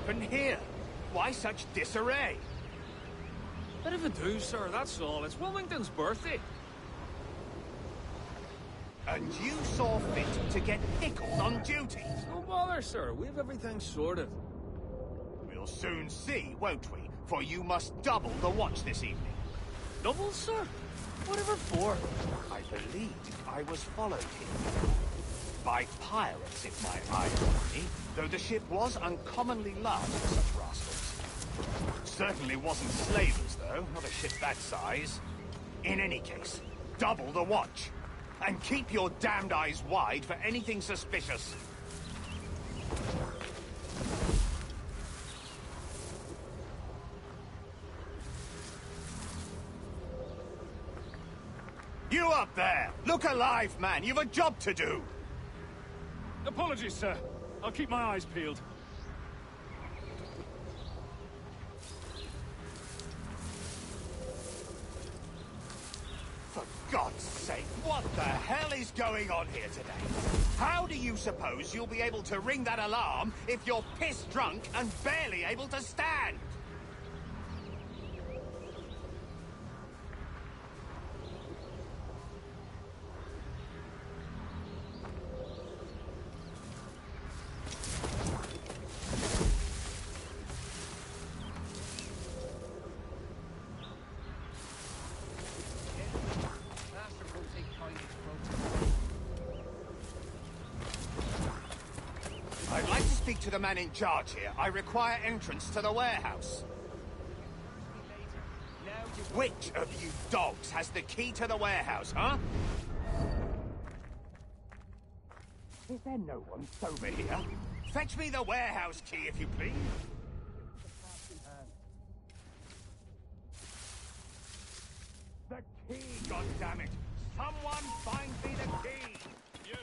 happened here? Why such disarray? Bit of a do, sir, that's all. It's Wilmington's birthday. And you saw fit to get pickled on duty? No bother, sir. We've everything sorted. We'll soon see, won't we? For you must double the watch this evening. Double, sir? Whatever for? I believed I was followed here. By pirates, if my eyes are me, though the ship was uncommonly large for such rascals. Certainly wasn't slavers, though, not a ship that size. In any case, double the watch. And keep your damned eyes wide for anything suspicious. You up there! Look alive, man! You've a job to do! Apologies, sir. I'll keep my eyes peeled. For God's sake, what the hell is going on here today? How do you suppose you'll be able to ring that alarm if you're pissed drunk and barely able to stand? I'd like to speak to the man in charge here. I require entrance to the warehouse. Which of you dogs has the key to the warehouse, huh? Is there no one sober here? Fetch me the warehouse key, if you please. The key, goddammit! Someone find me the key! You!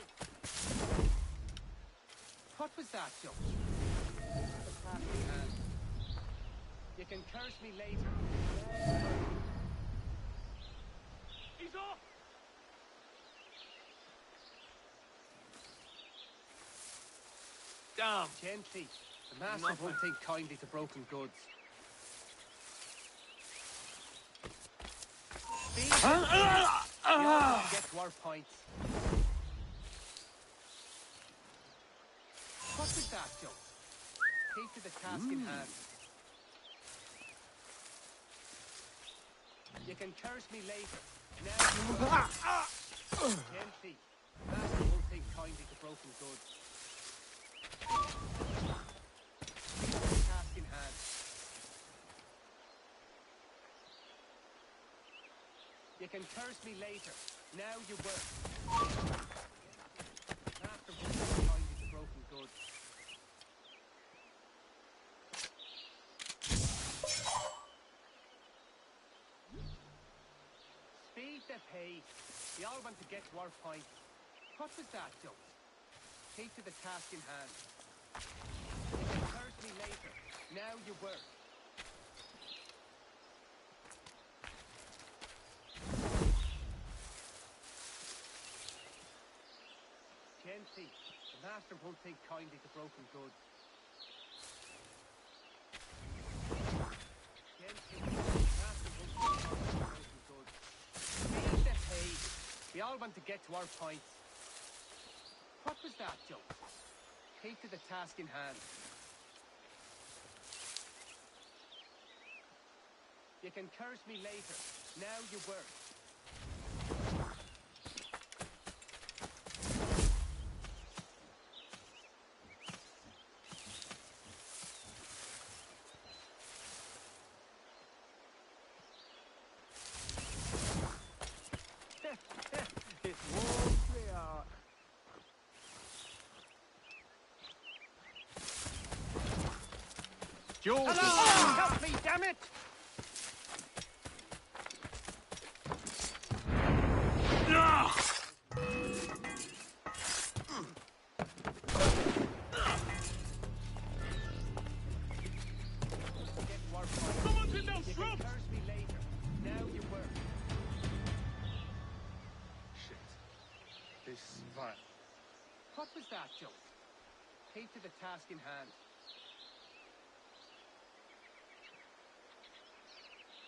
What was that, Joe? You can curse me later. He's off! Damn! Gently. The master won't take kindly to broken goods. Get to our points. What was that, Joe? Take to the task in hand. You can curse me later. Now gently. Master won't take kindly to broken goods. Task in hand. You can curse me later. Now you work. Master won't take kindly to broken goods. Speed the pace. We all want to get to our point. What was that, Joe? Take to the task in hand. You can curse me later. Now you work. Gently. The master won't take kindly to broken goods. Gently. The master won't take kindly to broken goods. Speed the pace. We all want to get to our points. What was that, Joe? Take to the task in hand. You can curse me later. Now you work. It won't clear. George! Help me, damn it! Someone's in those You can shrubs! curse me later. Now you work. Shit. This is vile. What was that, Joe? Take to the task in hand.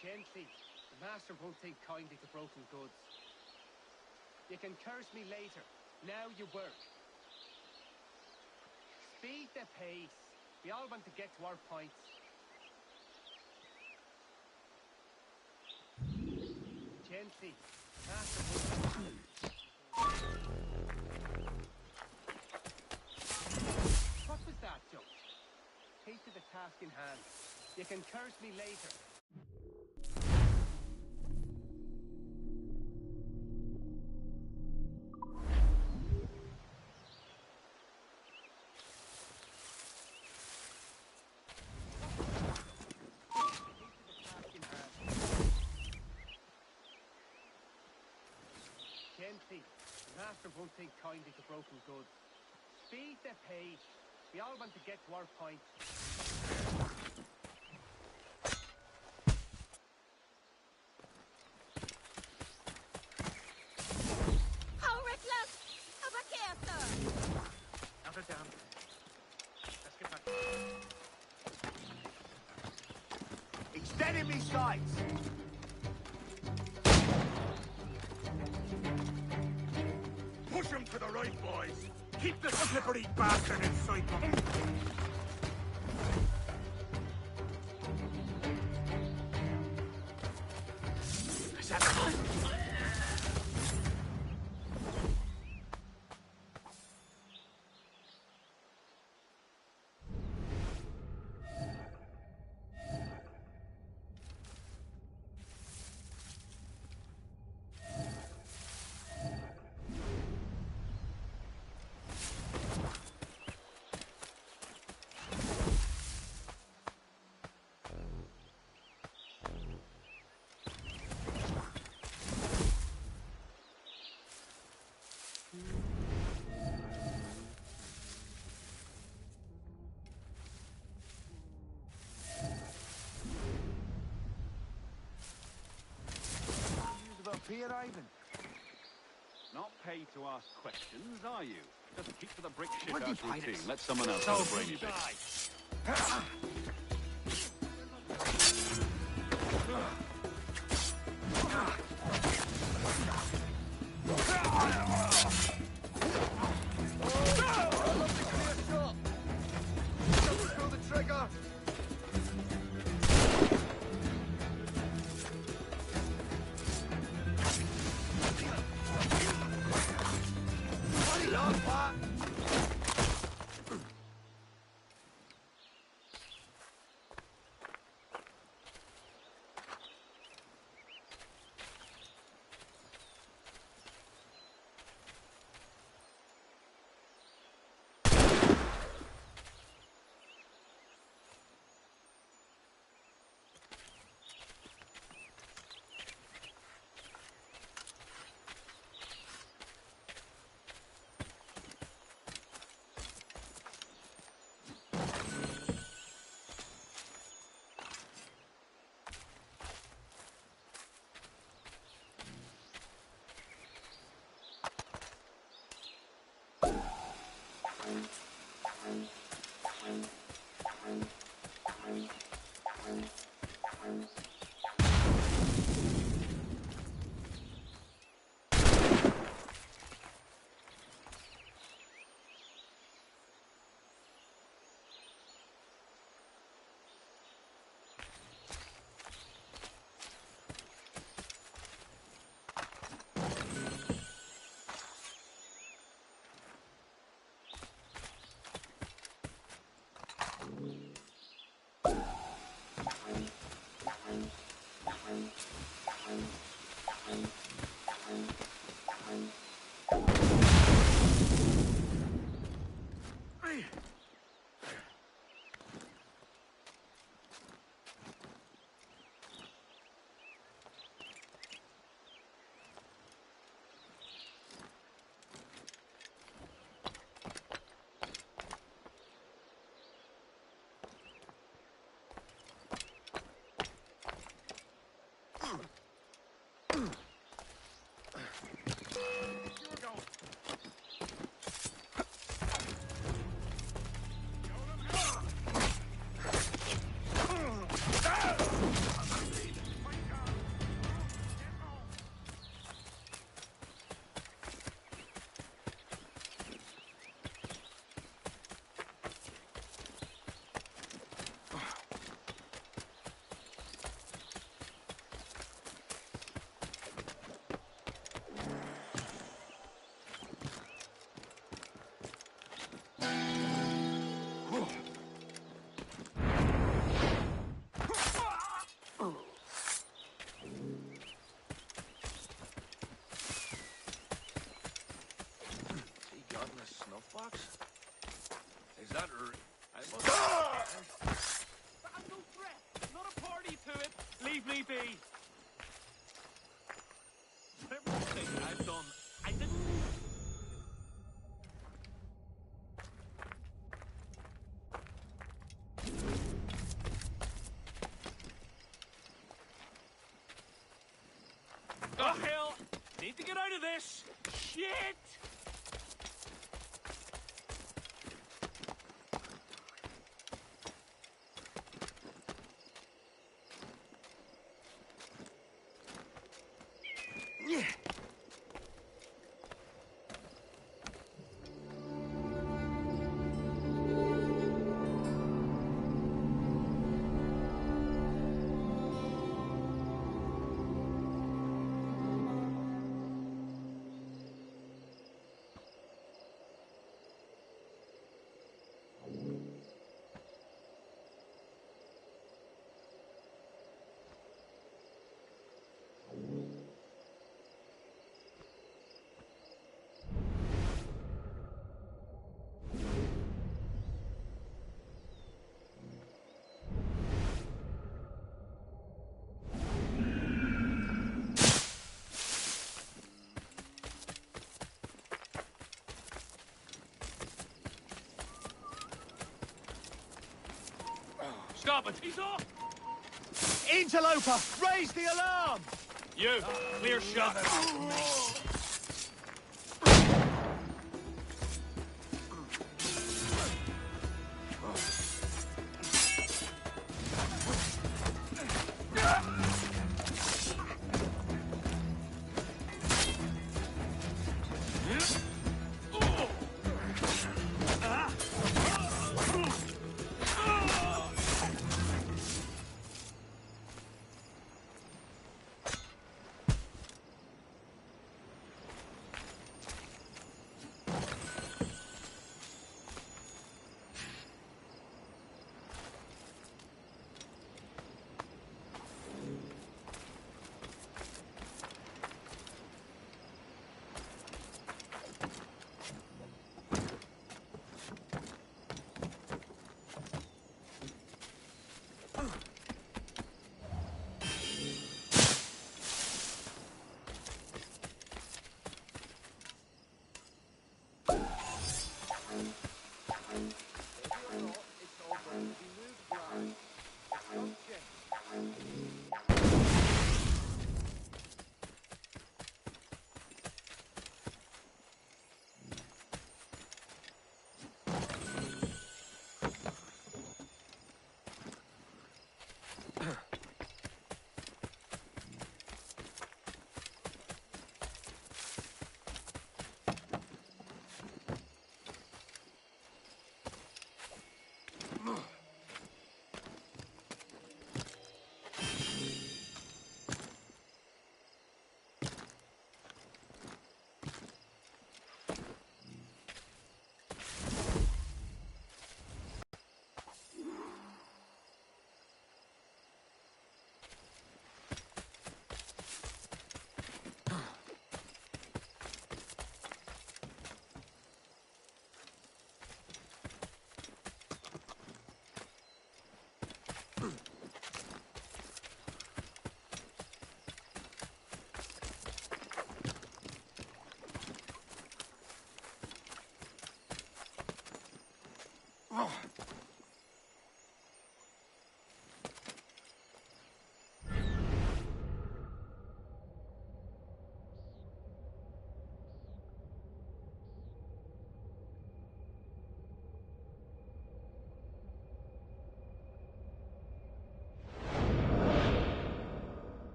Gently. The master won't take kindly to broken goods. You can curse me later. Now you work. Speed the pace. We all want to get to our points. Gently. The master won't... What was that, Joe? Take to the task in hand. You can curse me later. Gently. The master won't take kindly to broken goods. Speed the pace. We all want to get to our point. How reckless! Have a care, sir! Out of down. Let's get back. He's dead in me sights! Push him to the right, boys! Keep the slippery bastard in sight of him! Is that... Up here, Ivan. Not paid to ask questions, are you? Just keep to the brick shit Bloody house routine. pirates. Let someone else have the brainy bit. me be. Everything I've done, I didn't. Oh hell! Need to get out of this. Shit! Stop it! He's off! Interloper, raise the alarm! You, clear shot.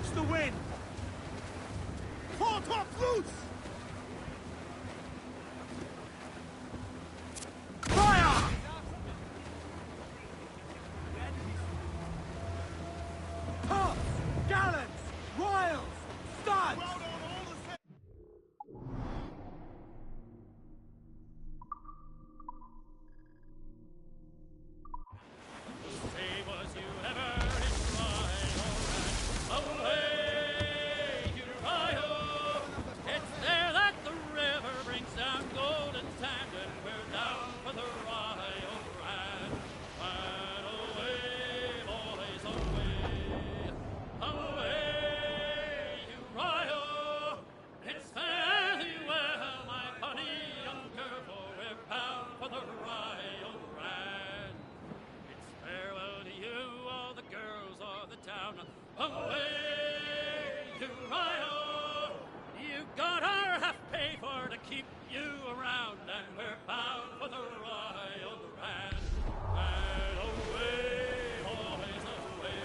Watch the wind! Port up loose! Fire! Tops! Gallants! Royals! Studs! Say, was you ever in Rhino? Away, Uriah! It's there that the river brings down golden sand, and we're down for the Rio Grande. And away, boys, away, away, Uriah! It's fare thee well, my bonny young girl, for we're bound for the Rio Grande. It's farewell to you, all the girls of the town. Away, Uriah! You got our half pay for to keep you around, and we're bound for the Rio Grande. And away, always away,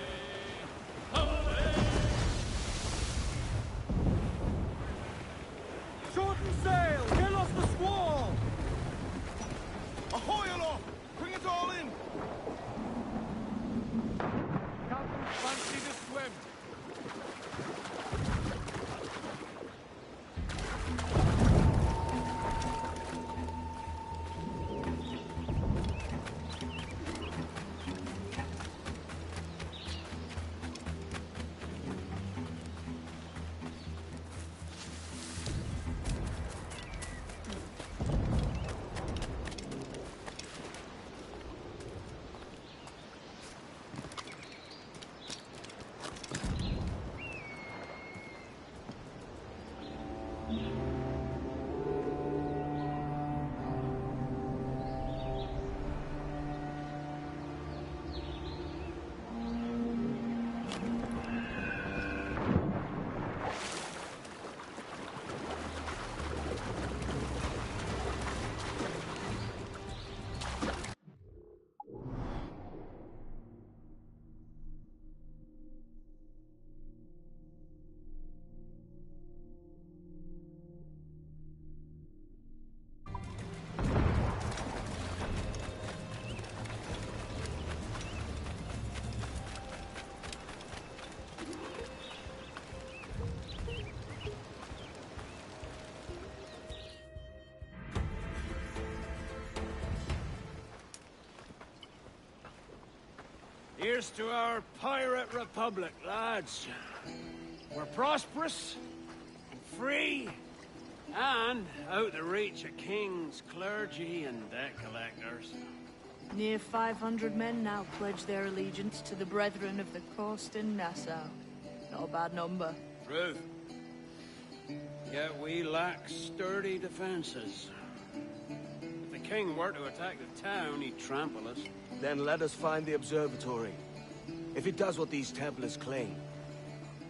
away. Shorten sail! Get off the squall! Ahoy aloft! Bring it all in! Captain, fancy the swim. Here's to our pirate republic, lads. We're prosperous, and free, and out the reach of kings, clergy, and debt collectors. Near 500 men now pledge their allegiance to the Brethren of the Coast in Nassau. Not a bad number. True. Yet we lack sturdy defenses. If the king were to attack the town, he'd trample us. Then let us find the observatory. If it does what these Templars claim,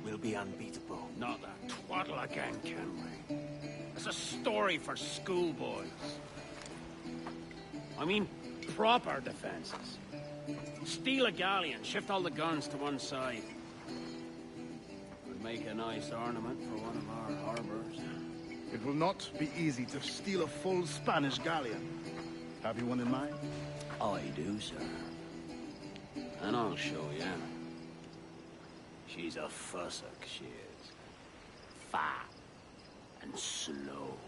we'll be unbeatable. Not that twaddle again, can we? It's a story for schoolboys. I mean, proper defenses. Steal a galleon, shift all the guns to one side. Would make a nice ornament for one of our harbors. It will not be easy to steal a full Spanish galleon. Have you one in mind? I do, sir. And I'll show you. She's a fussock, she is. Fat and slow.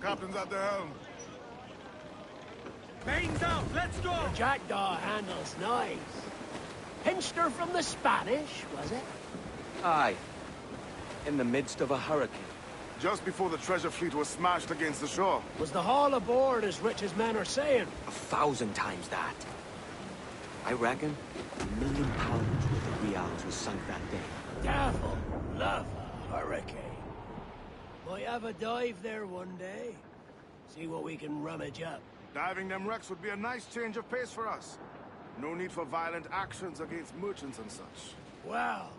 Captain's at the helm. Mains out, let's go! Your jackdaw handles nice. Pinched her from the Spanish, was it? Aye. In the midst of a hurricane. Just before the treasure fleet was smashed against the shore. Was the haul aboard as rich as men are saying? 1,000 times that. I reckon £1 million worth of reals was sunk that day. Devil, love a hurricane. Might have a dive there one day. See what we can rummage up. Diving them wrecks would be a nice change of pace for us. No need for violent actions against merchants and such. Well,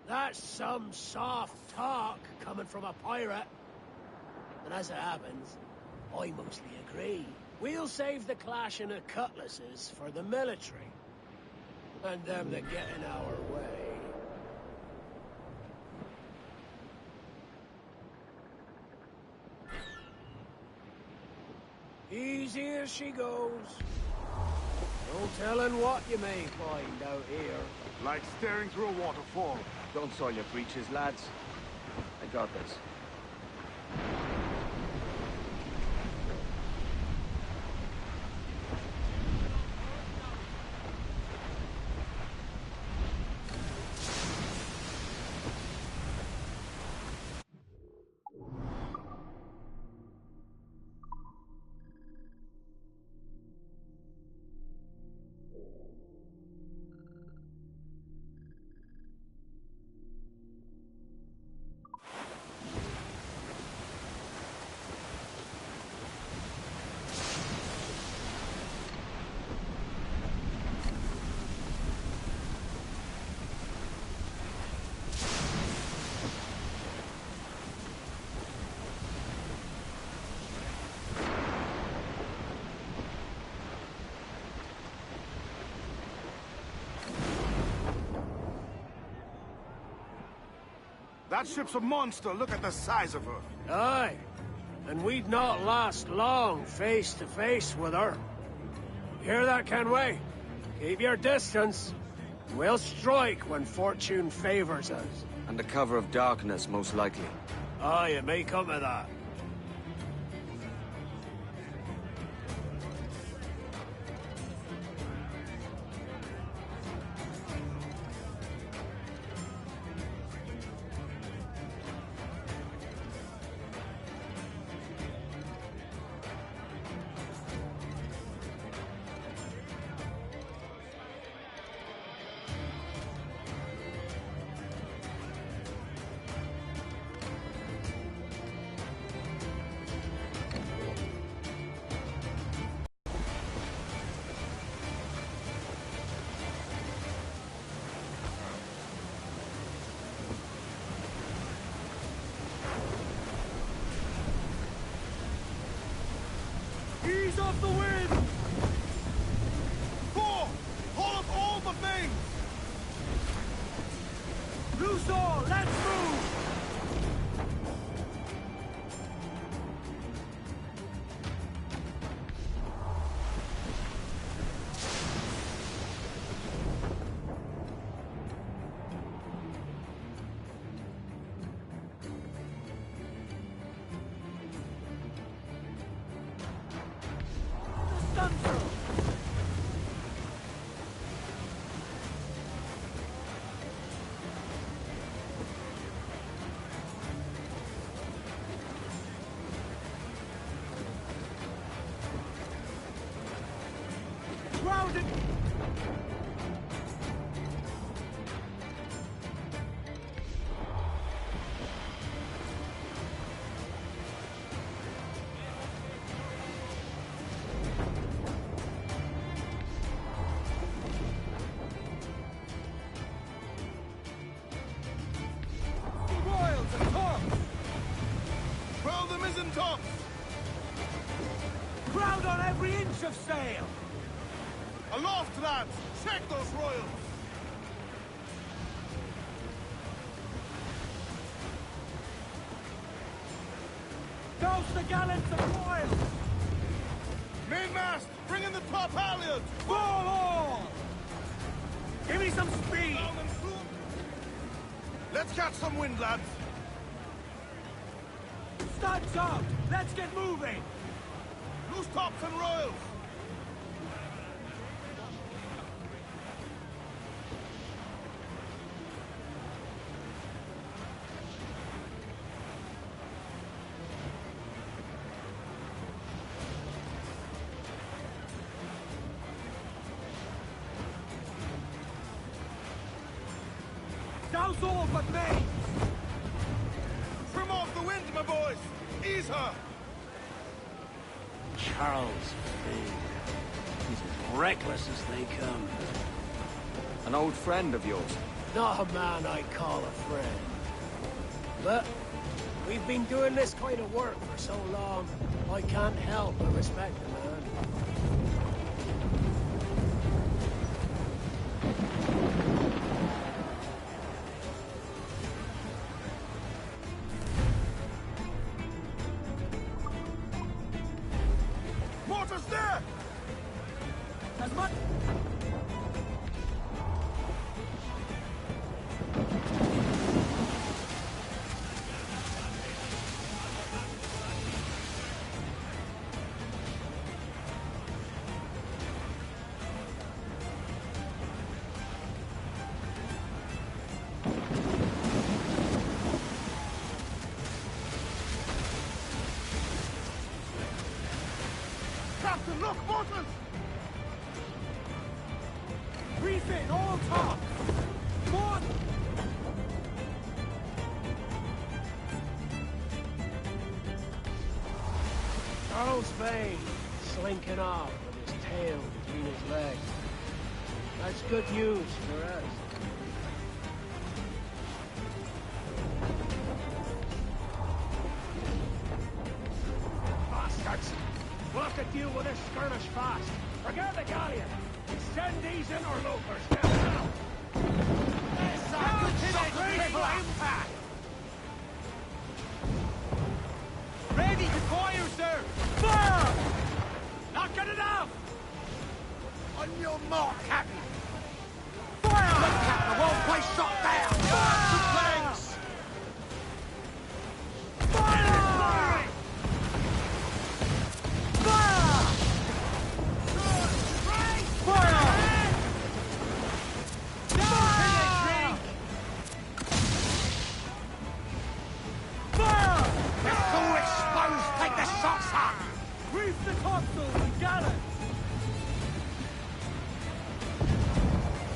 that's some soft talk coming from a pirate. And as it happens, I mostly agree. We'll save the clashing of cutlasses for the military. And them that get in our way. Easy as she goes. No telling what you may find out here. Like staring through a waterfall. Don't soil your breeches, lads. I got this. That ship's a monster. Look at the size of her. Aye. And we'd not last long face to face with her. Hear that, Kenway? Keep your distance. We'll strike when fortune favors us. Under cover of darkness, most likely. Aye, it may come to that. Ease off the wind! 4! Haul up all the things! Loose all! Let's move! Grounded! Royals and tops! Roll the mizzen tops! Crowd on every inch of sail! Aloft, lads! Check those royals! Douse the gallants of royals! Mainmast! Bring in the top halyards! Fall all! Give me some speed! Let's catch some wind, lads! Studs out! Let's get moving! Loose tops and royals! Douse all but me! Trim off the wind, my boys! Ease her! Charles Fane. He's as reckless as they come. An old friend of yours? Not a man I'd call a friend. But we've been doing this kind of work for so long, I can't help but respect the man. Mortar's there! As much... Captain, look, mortars! Refit, all talk! More... Charles Fane, slinking off with his tail between his legs. That's good news for us. Bastards! We'll have to deal with this skirmish fast. Forget the galleon. Send these interlopers down now. Ready to fire, sir! Fire! Not good enough! On your mark, Captain! Fire! Look, Captain, the whole place shot down! Two flanks! Fire! Fire! Fire! Fire! It's all exposed! Take the shots up! Reef the topsail and gallant!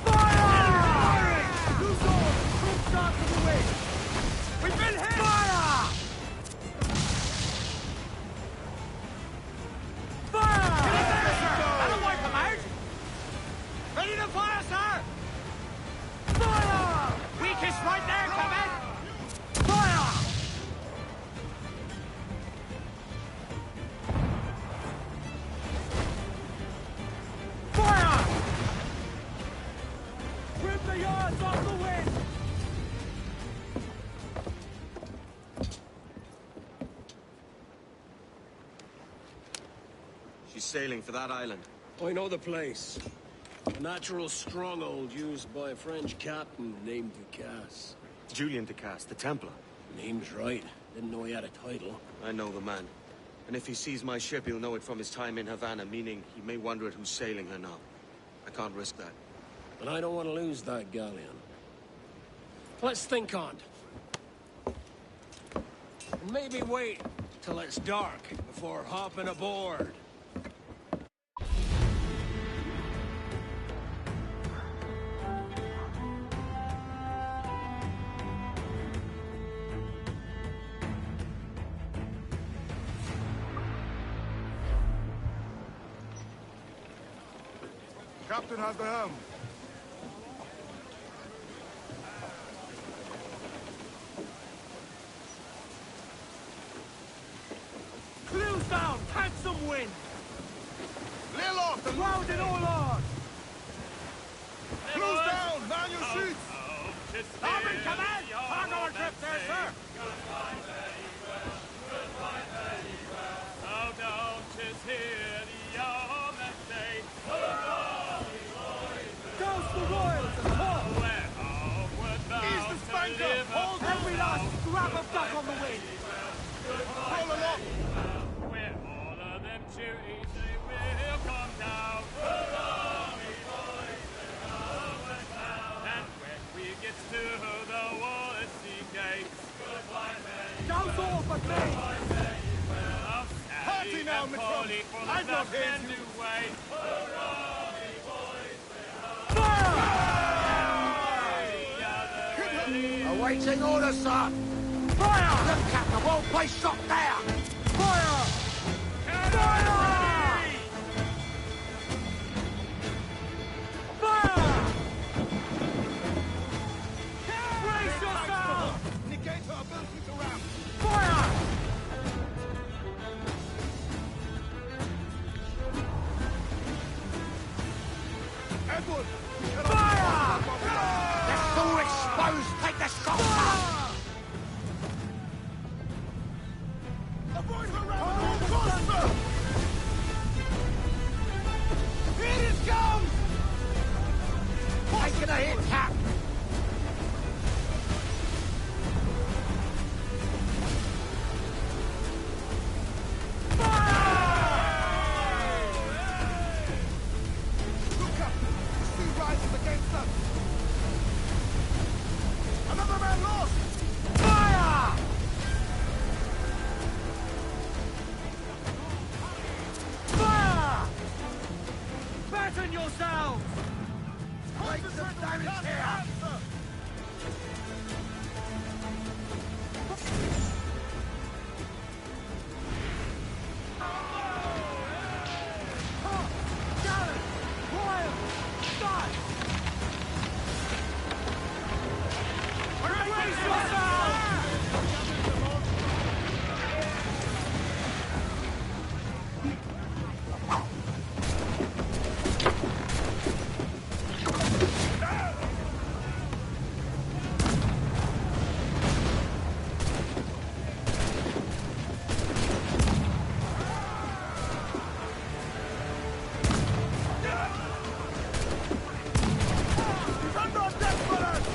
Fire! Loose oars! Quick start to the wind! We've been hit! Fire! Fire! That'll wipe them out! Ready to fire, sir! Fire! Weakest right there, Captain! Fire! Fire! Trim the yards off the wind! She's sailing for that island. I know the place. A natural stronghold used by a French captain named Ducasse. Julian Ducasse, the Templar. Name's right. Didn't know he had a title. I know the man. And if he sees my ship, he'll know it from his time in Havana, meaning he may wonder at who's sailing her now. I can't risk that. But I don't want to lose that galleon. Let's think on it. And maybe wait till it's dark before hopping aboard. Captain has the helm. Clews down! Catch some wind! Lay aloft and Round it all on! close down! Man your sheets! Starboard command! Cargo trip there, sir! Oh, no, 'tis here the yeomen say, Douse the royals and pull! where homeward bound Ease the to spanker! live Hold Every last scrap of duck on the wind! Roll aloft! where all of them duties they will come down. And when we get to the Wallasey gates, Douse all but me! Party now, and Mick Polly Roberts. for the I'm not black here men to- do wait. Fire! Hit her Awaiting orders, sir! Fire! Look, Captain, well-placed shot there! Fire! Fire! Fire! Brace yourself! Negate our ability to ram. Fire! Edward! Fire! They're so exposed! Take the shot! Avoid her ram at all costs, sir! Here it comes! Taking a hit, Cap! Look up! The sea rises against us! Another man lost! Fire! Fire! Batten yourselves! Make some damage here! Gallant! Royal! Done! Brace yourselves! He's under attack, fellas!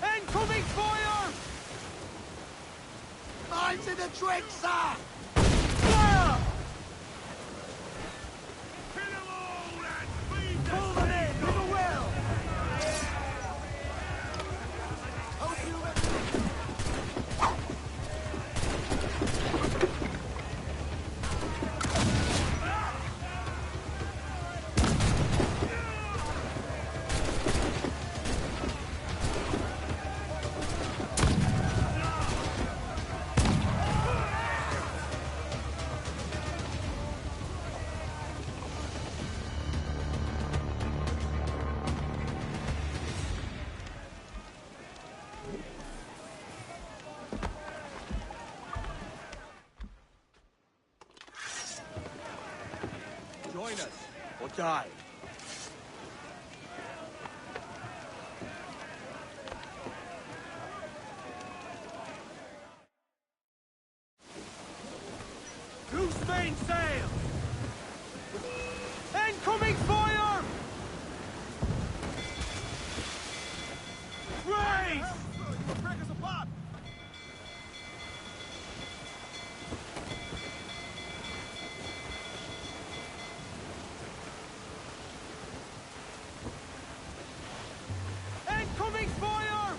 Incoming fire! Lines in the drink, sir! Fire! Pull them in, with a will! Join us, or die. Loose mainsail! Incoming fire! Raise! Break us apart! Incoming fire!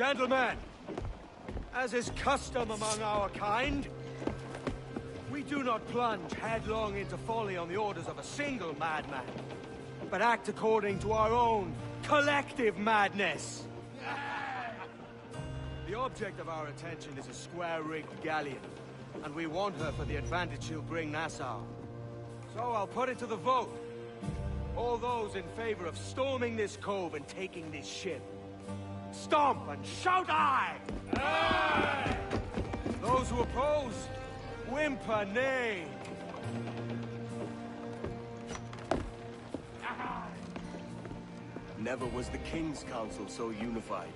Gentlemen, as is custom among our kind, we do not plunge headlong into folly on the orders of a single madman, but act according to our own collective madness. The object of our attention is a square-rigged galleon, and we want her for the advantage she'll bring Nassau. So I'll put it to the vote. All those in favor of storming this cove and taking this ship, stomp and shout aye! Aye! Those who oppose, whimper nay. Never was the King's Council so unified.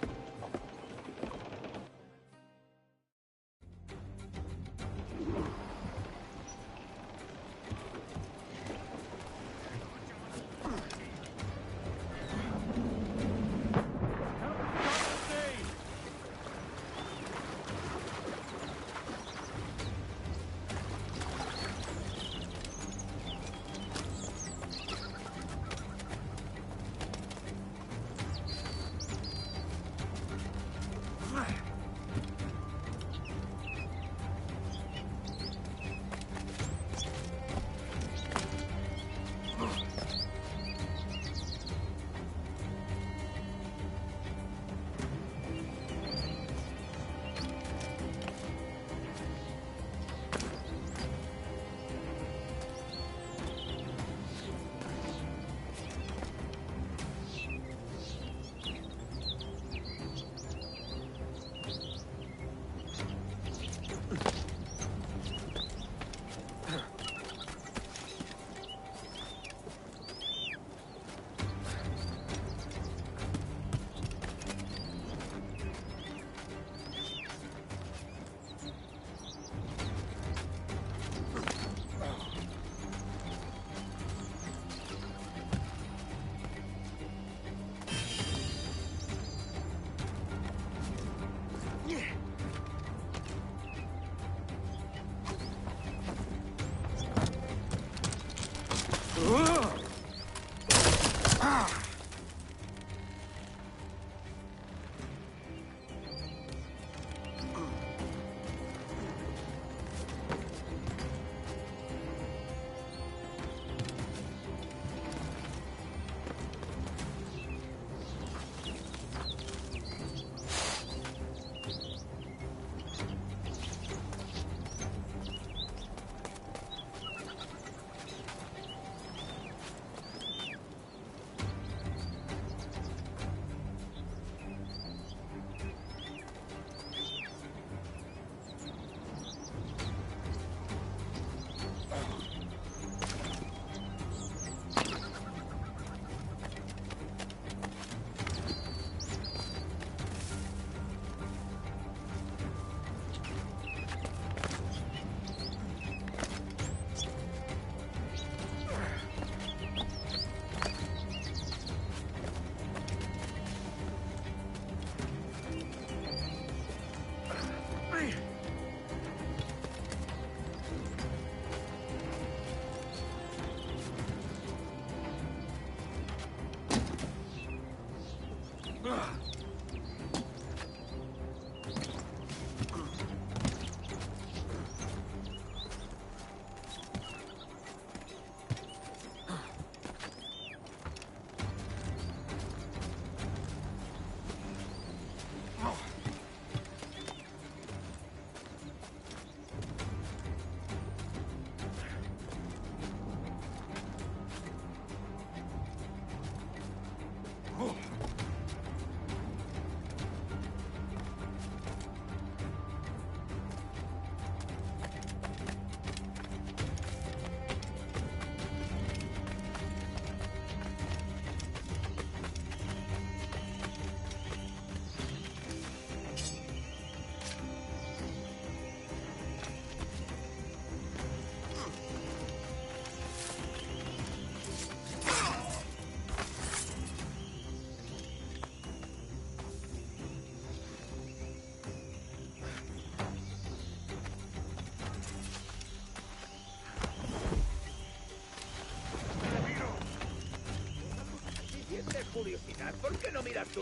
Curiosidad, ¿por qué no miras tú?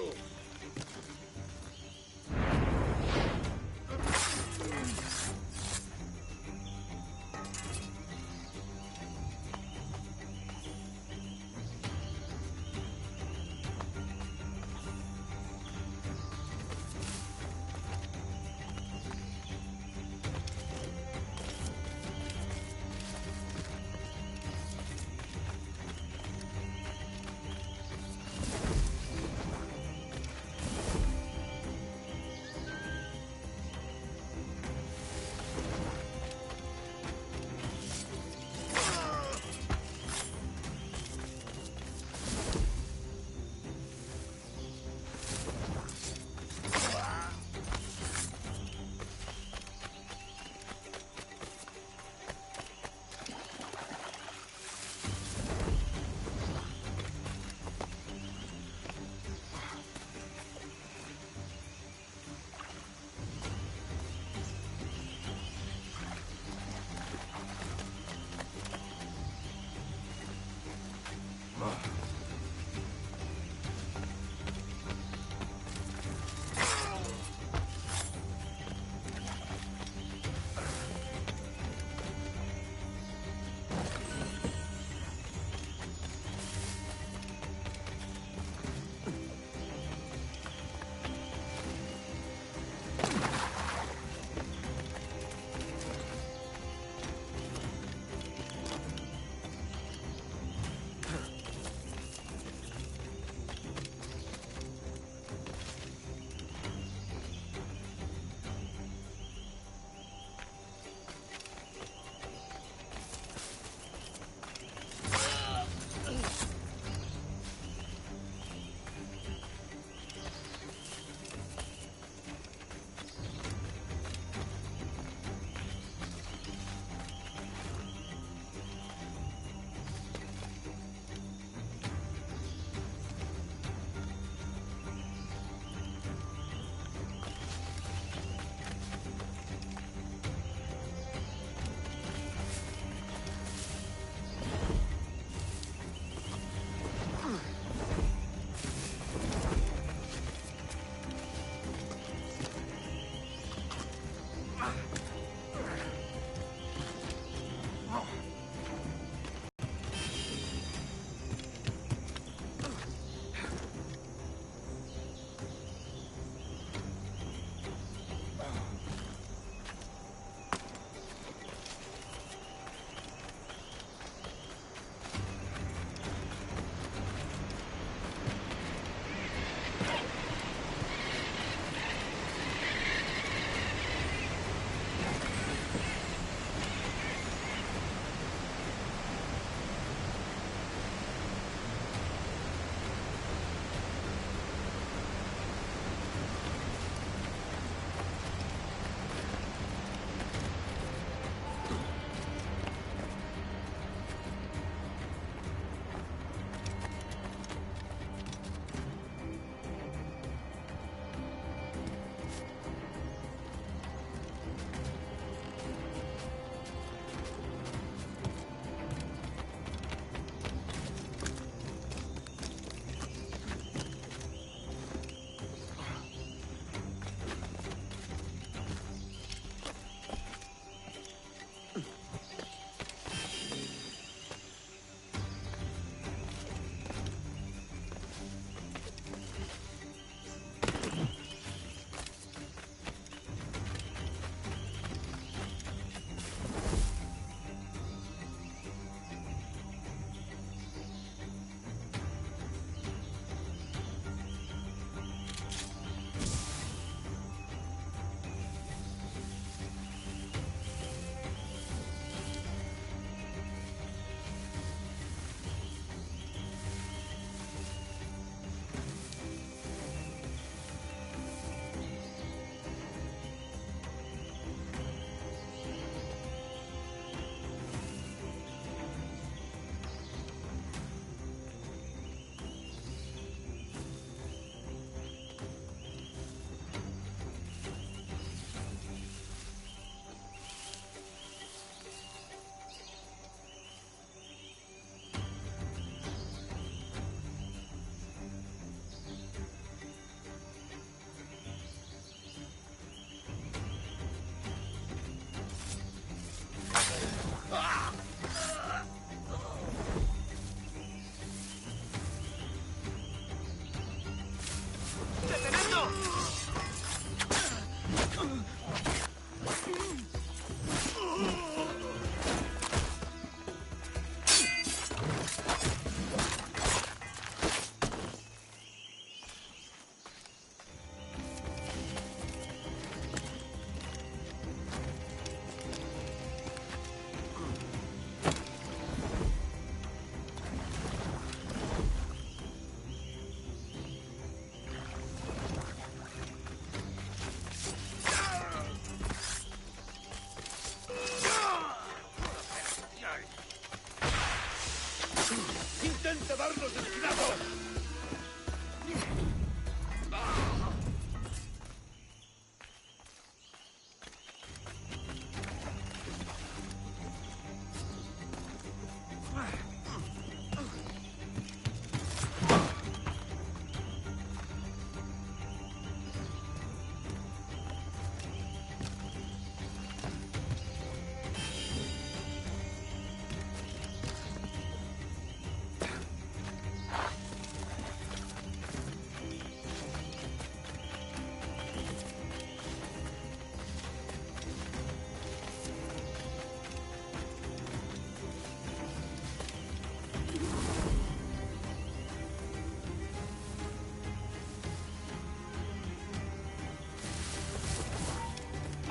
desintegrarnos, desgraciado!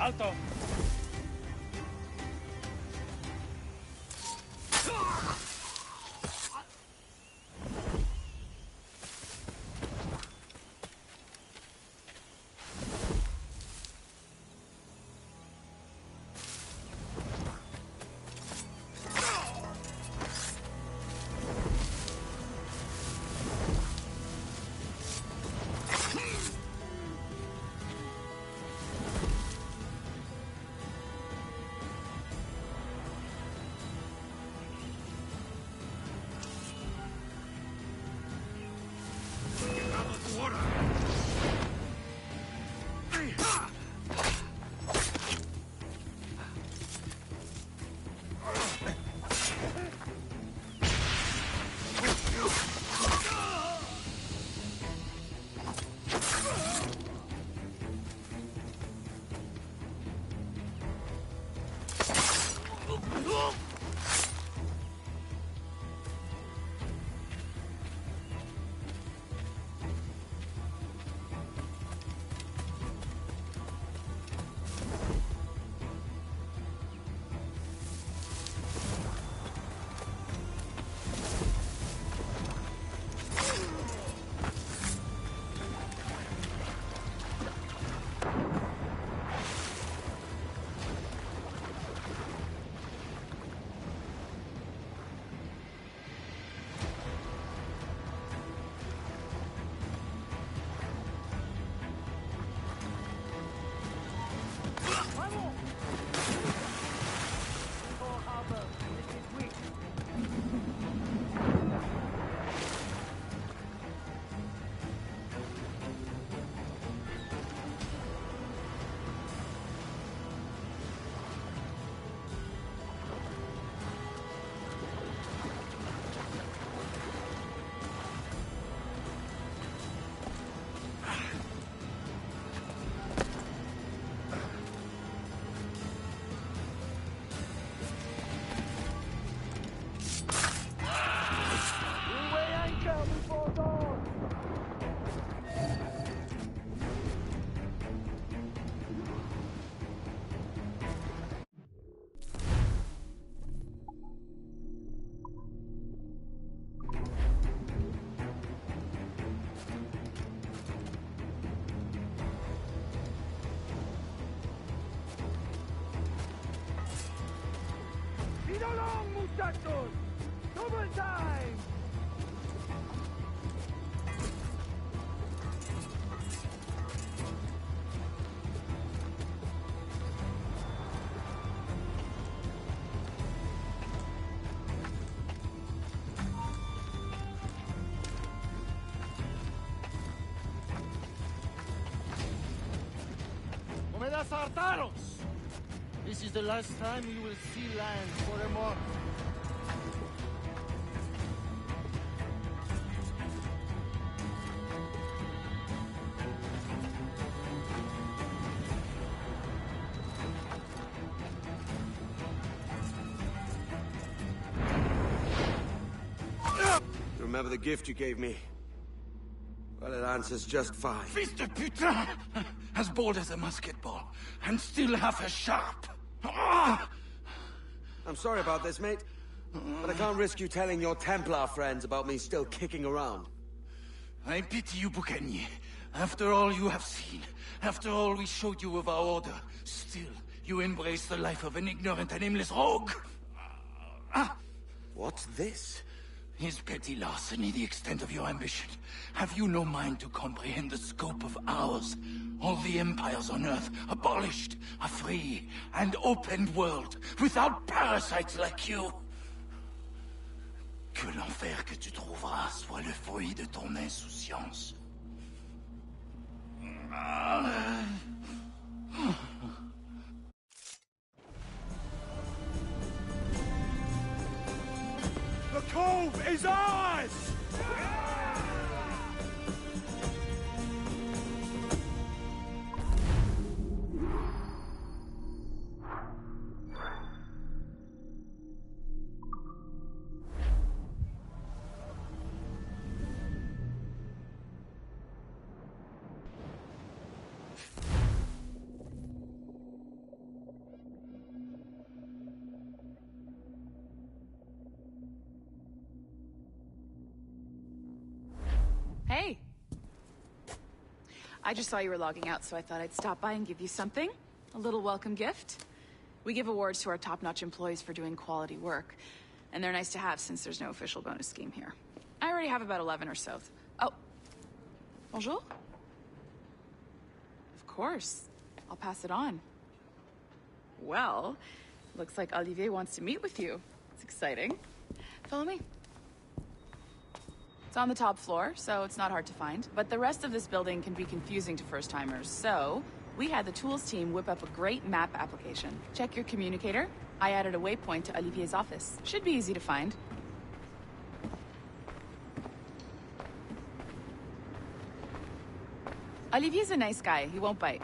¡Alto! muchachos! ¡Double time! Comedas hartaros! This is the last time you will see land for a month. Remember the gift you gave me? Well, it answers just fine. Fils de putain! As bold as a musket ball, and still half as sharp. Ah! I'm sorry about this, mate. But I can't risk you telling your Templar friends about me still kicking around. I pity you, Bucanier. After all you have seen, after all we showed you of our order, still you embrace the life of an ignorant and aimless rogue. What's this? Is petty larceny the extent of your ambition? Have you no mind to comprehend the scope of ours? All the empires on Earth abolished, a free and open world, without parasites like you. Que l'enfer que tu trouveras soit le fruit de ton insouciance. The cove is ours! Hey! I just saw you were logging out, so I thought I'd stop by and give you something. A little welcome gift. We give awards to our top-notch employees for doing quality work, and they're nice to have since there's no official bonus scheme here. I already have about 11 or so. Oh. Bonjour? Of course. I'll pass it on. Well, looks like Olivier wants to meet with you. It's exciting. Follow me. It's on the top floor, so it's not hard to find. But the rest of this building can be confusing to first-timers, so we had the tools team whip up a great map application. Check your communicator. I added a waypoint to Olivier's office. Should be easy to find. Olivier's a nice guy. He won't bite.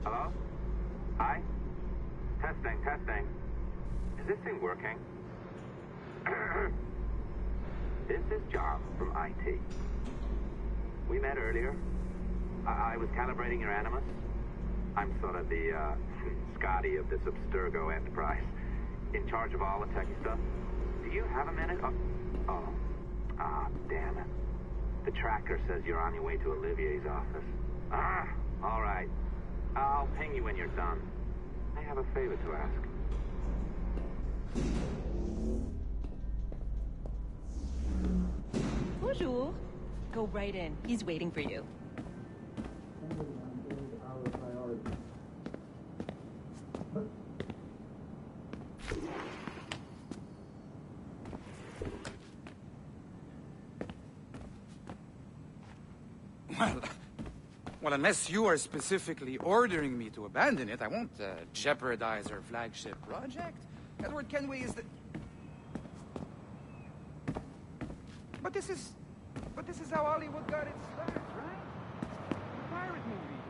Hello? Hi? Testing. Is this thing working? This is John from IT. We met earlier. I was calibrating your Animus. I'm sort of the, Scotty of this Abstergo enterprise. In charge of all the techie stuff. Do you have a minute? Damn it. The tracker says you're on your way to Olivier's office. All right. I'll ping you when you're done. I have a favor to ask. Bonjour. Go right in. He's waiting for you. Well, unless you are specifically ordering me to abandon it, I won't jeopardize our flagship project. Edward Kenway is the... But this is how Hollywood got its start, right? The pirate movie.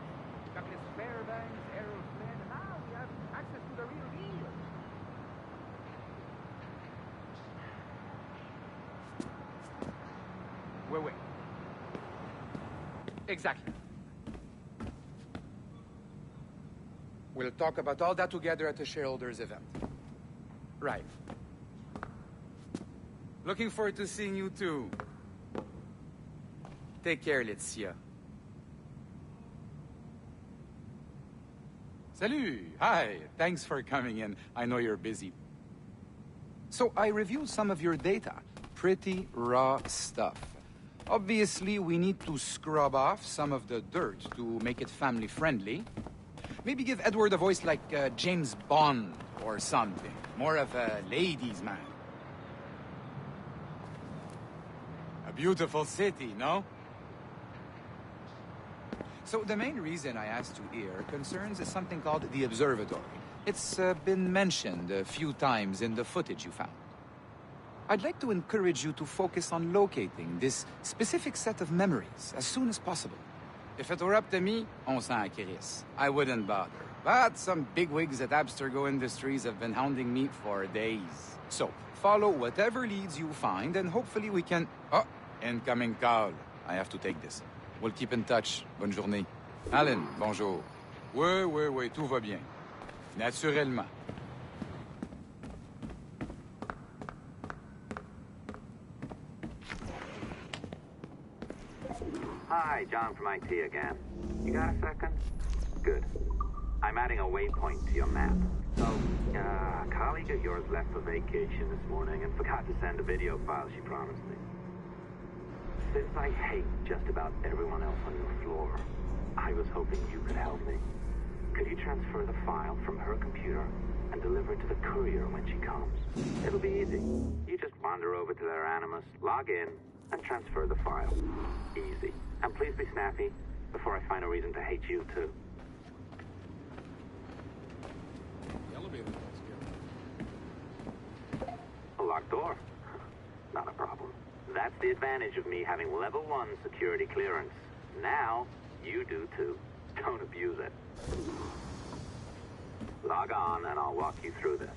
Douglas Fairbanks, Errol Flynn, and now we have access to the real deal. Wait. Exactly. We'll talk about all that together at the shareholders event. Right. Looking forward to seeing you too. Take care, Laetitia. Salut! Hi! Thanks for coming in. I know you're busy. So I reviewed some of your data. Pretty raw stuff. Obviously, we need to scrub off some of the dirt to make it family-friendly. Maybe give Edward a voice like James Bond or something. More of a ladies' man. A beautiful city, no? So the main reason I asked you here concerns something called the Observatory. It's been mentioned a few times in the footage you found. I'd like to encourage you to focus on locating this specific set of memories as soon as possible. If it were up to me, on s'en crisse. I wouldn't bother. But some bigwigs at Abstergo Industries have been hounding me for days. So, follow whatever leads you find, and hopefully we can... Oh, incoming call. I have to take this. We'll keep in touch. Bonne journée. Alan, bonjour. Oui, tout va bien. Naturellement. Hi, John from IT again. You got a second? Good. I'm adding a waypoint to your map. So, a colleague of yours left for vacation this morning and forgot to send a video file she promised me. Since I hate just about everyone else on your floor, I was hoping you could help me. Could you transfer the file from her computer and deliver it to the courier when she comes? It'll be easy. You just wander over to their Animus, log in, and transfer the file. Easy. And please be snappy before I find a reason to hate you, too. The elevator does go. A locked door? Not a problem. That's the advantage of me having level 1 security clearance. Now, you do too. Don't abuse it. Log on and I'll walk you through this.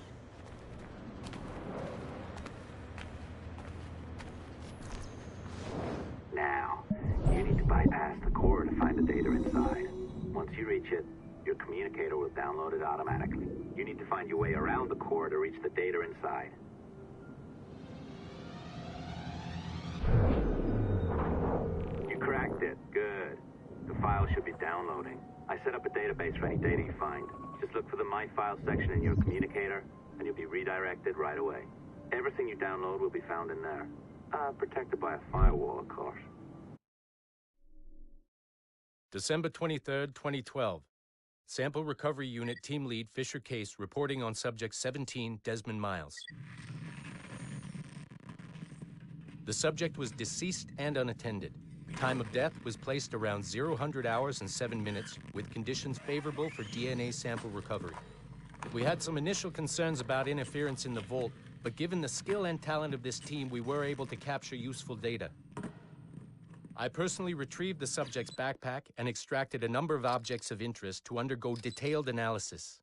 Now, you need to bypass the core to find the data inside. Once you reach it, your communicator will download it automatically. You need to find your way around the core to reach the data inside. You cracked it. Good. The file should be downloading. I set up a database for any data you find. Just look for the My Files section in your communicator, and you'll be redirected right away. Everything you download will be found in there. Protected by a firewall, of course. December 23rd, 2012. Sample Recovery Unit Team Lead Fisher Case reporting on Subject 17, Desmond Miles. The subject was deceased and unattended. Time of death was placed around 0000 hours and 7 minutes, with conditions favorable for DNA sample recovery. We had some initial concerns about interference in the vault, but given the skill and talent of this team, we were able to capture useful data. I personally retrieved the subject's backpack and extracted a number of objects of interest to undergo detailed analysis.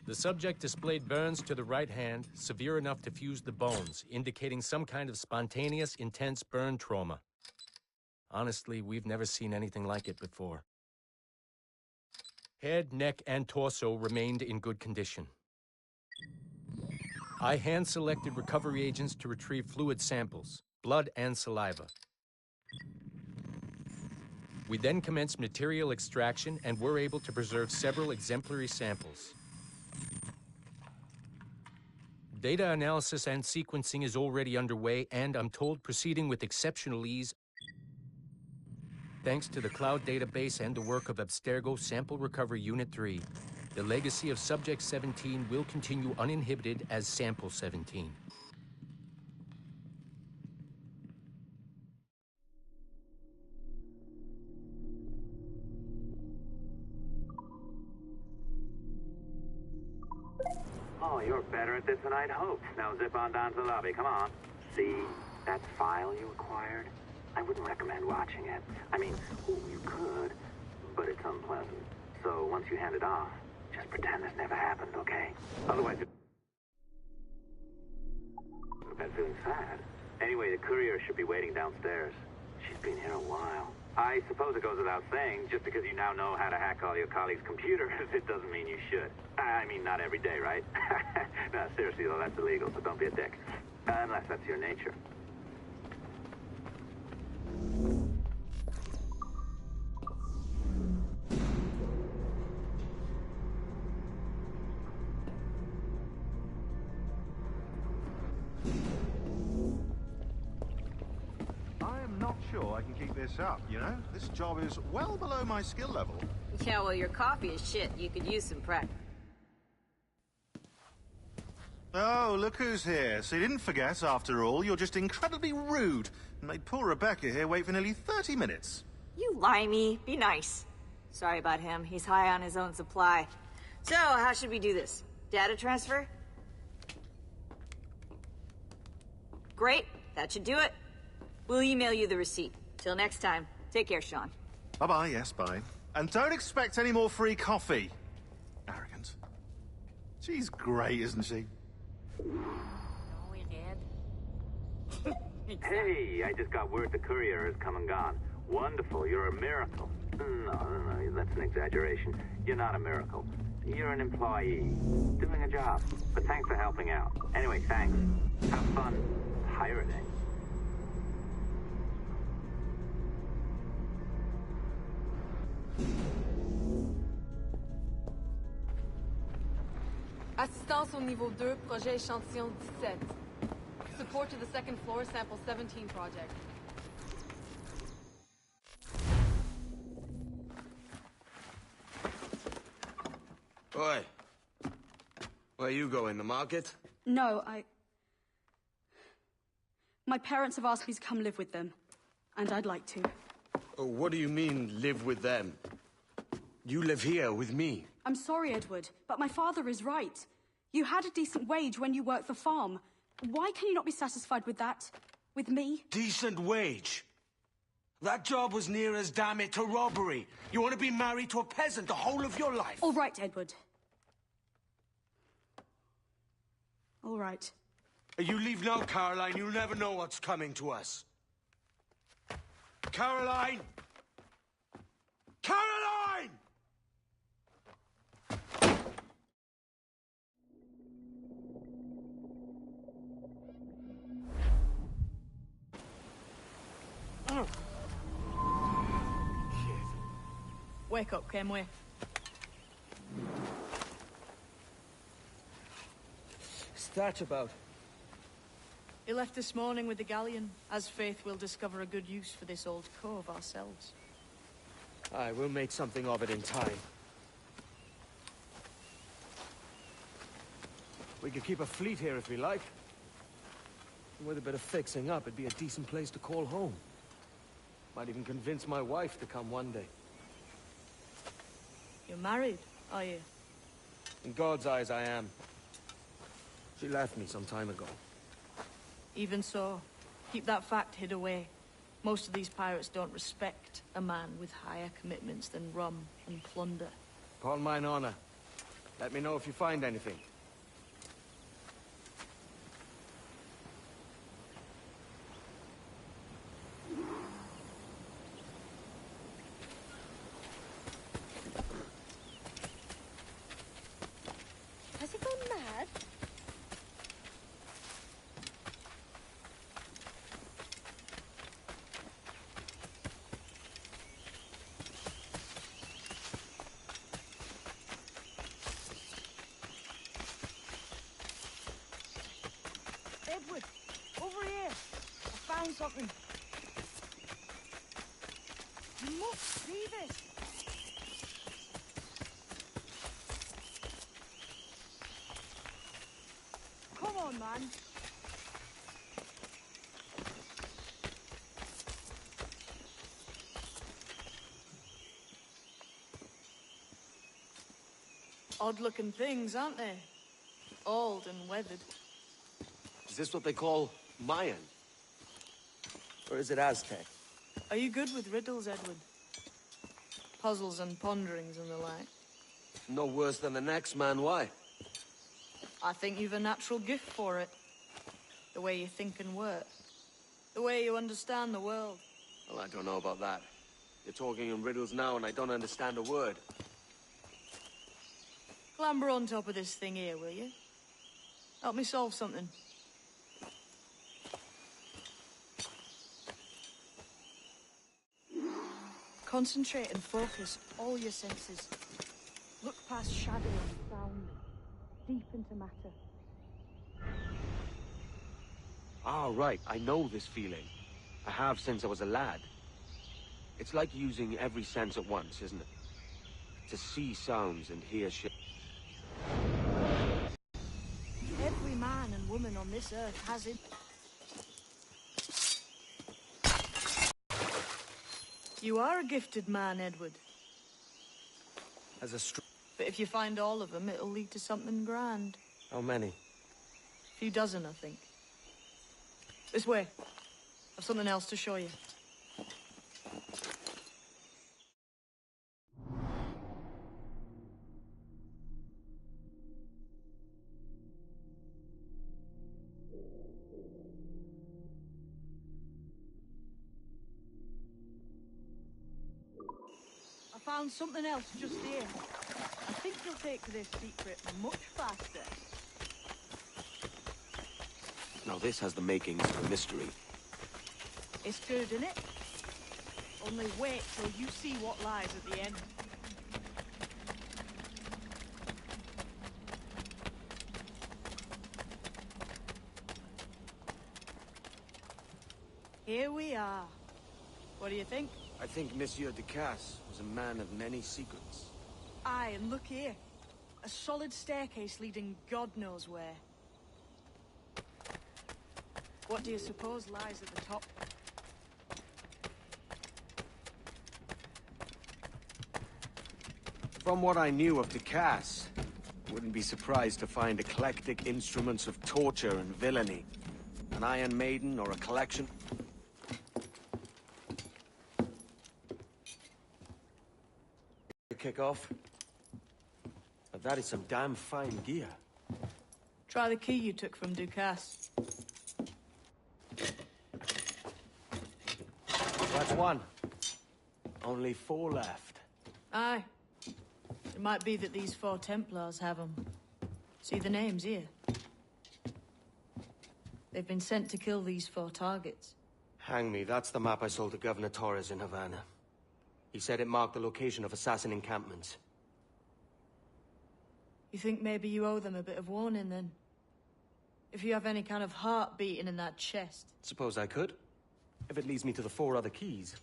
The subject displayed burns to the right hand, severe enough to fuse the bones, indicating some kind of spontaneous, intense burn trauma. Honestly, we've never seen anything like it before. Head, neck, and torso remained in good condition. I hand-selected recovery agents to retrieve fluid samples, blood and saliva. We then commenced material extraction and were able to preserve several exemplary samples. Data analysis and sequencing is already underway, and I'm told proceeding with exceptional ease. Thanks to the cloud database and the work of Abstergo Sample Recovery Unit 3, the legacy of Subject 17 will continue uninhibited as Sample 17. Oh, you're better at this than I'd hoped. Now zip on down to the lobby. Come on. See that file you acquired? I wouldn't recommend watching it. I mean, you could, but it's unpleasant. So once you hand it off, just pretend this never happened, okay? Otherwise, I'm feeling sad. Anyway, the courier should be waiting downstairs. She's been here a while. I suppose it goes without saying, just because you now know how to hack all your colleagues' computers, it doesn't mean you should. I mean, not every day, right? No, seriously, though, that's illegal, so don't be a dick. Unless that's your nature. Not sure I can keep this up, you know? This job is well below my skill level. Yeah, well, your coffee is shit. You could use some prep. Oh, look who's here. So you didn't forget, after all, you're just incredibly rude and made poor Rebecca here wait for nearly 30 minutes. You limey. Be nice. Sorry about him. He's high on his own supply. So, how should we do this? Data transfer? Great. That should do it. We'll email you the receipt. Till next time. Take care, Sean. Bye-bye, yes, bye. And don't expect any more free coffee. Arrogant. She's great, isn't she? Hey, I just got word the courier has come and gone. Wonderful, you're a miracle. No, that's an exaggeration. You're not a miracle. You're an employee, doing a job. But thanks for helping out. Anyway, thanks. Have fun pirating. Assistance au niveau 2, projet échantillon 17. Support to the second floor, sample 17 project. Oi. Where you going, the market? No, my parents have asked me to come live with them, and I'd like to. Oh, what do you mean, live with them? You live here with me. I'm sorry, Edward, but my father is right. You had a decent wage when you worked the farm. Why can you not be satisfied with that? With me? Decent wage? That job was near as, damn it, to robbery. You want to be married to a peasant the whole of your life? All right, Edward. All right. You leave now, Caroline. You'll never know what's coming to us. Caroline! Caroline! Wake up, Kenway. What's that about? He left this morning with the galleon. As faith, we'll discover a good use for this old cove ourselves. Aye, we'll make something of it in time. We could keep a fleet here if we like. And with a bit of fixing up, it'd be a decent place to call home. Might even convince my wife to come one day. You're married, are you? In God's eyes, I am. She left me some time ago. Even so, keep that fact hid away. Most of these pirates don't respect a man with higher commitments than rum and plunder. Upon mine honor. Let me know if you find anything. Has he gone mad? Edward, over here. I found something. You must see this. Come on, man. Odd-looking things, aren't they? Old and weathered. Is this what they call Mayan? Or is it Aztec? Are you good with riddles, Edward? Puzzles and ponderings and the like? No worse than the next man, why? I think you've a natural gift for it. The way you think and work. The way you understand the world. Well, I don't know about that. You're talking in riddles now and I don't understand a word. Clamber on top of this thing here, will you? Help me solve something. Concentrate and focus all your senses. Look past shadow and sound, deep into matter. Ah, right. I know this feeling. I have since I was a lad. It's like using every sense at once, isn't it? To see sounds and hear shit. Every man and woman on this earth has it. You are a gifted man, Edward. As a But if you find all of them, it'll lead to something grand. How many? A few dozen, I think. This way. I've something else to show you. I found something else just here. I think you'll take to this secret much faster. Now Now this has the makings of a mystery. It's good, isn't it? Only wait till you see what lies at the end. Here we are. What do you think? I think Monsieur Ducasse was a man of many secrets. Aye, and look here. A solid staircase leading God knows where. What do you suppose lies at the top? From what I knew of Ducasse, wouldn't be surprised to find eclectic instruments of torture and villainy. An Iron Maiden or a collection. Kick off. But that is some damn fine gear. Try the key you took from Ducasse. That's one. Only 4 left. Aye. It might be that these 4 Templars have them. See the names here? They've been sent to kill these 4 targets. Hang me, that's the map I sold to Governor Torres in Havana. He said it marked the location of assassin encampments. You think maybe you owe them a bit of warning, then? If you have any kind of heart beating in that chest. Suppose I could. If it leads me to the 4 other keys.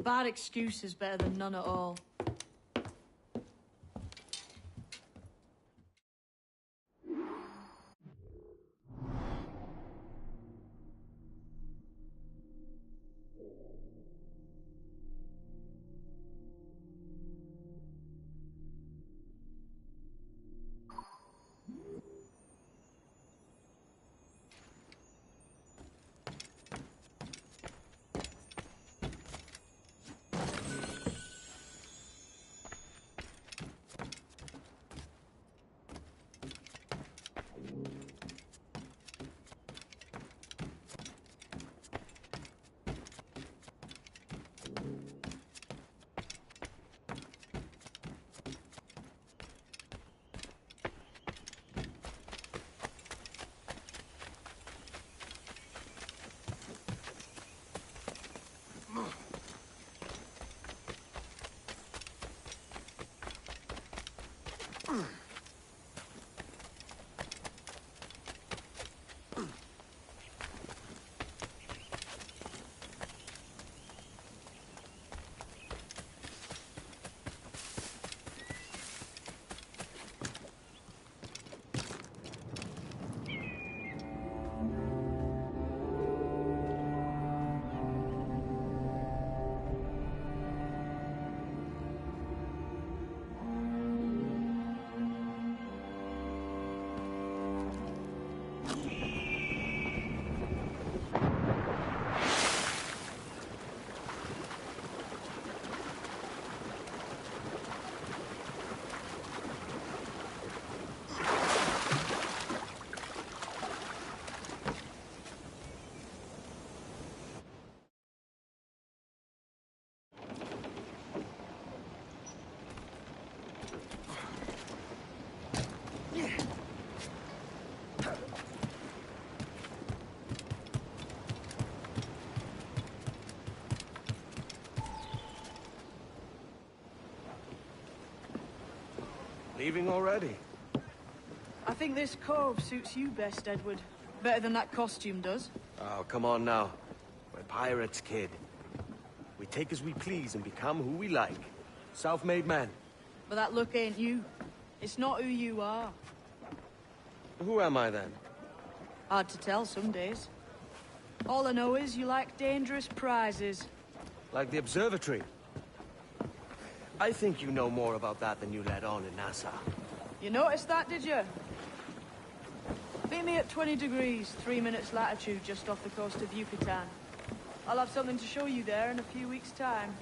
Bad excuse is better than none at all. Leaving already? I think this cove suits you best, Edward. Better than that costume does. Oh, come on now. We're pirates, kid. We take as we please and become who we like. Self-made men. But that look ain't you. It's not who you are. Who am I, then? Hard to tell some days. All I know is you like dangerous prizes. Like the observatory. I think you know more about that than you let on in Nassau. You noticed that, did you? Meet me at 20 degrees, 3 minutes latitude just off the coast of Yucatan. I'll have something to show you there in a few weeks' time.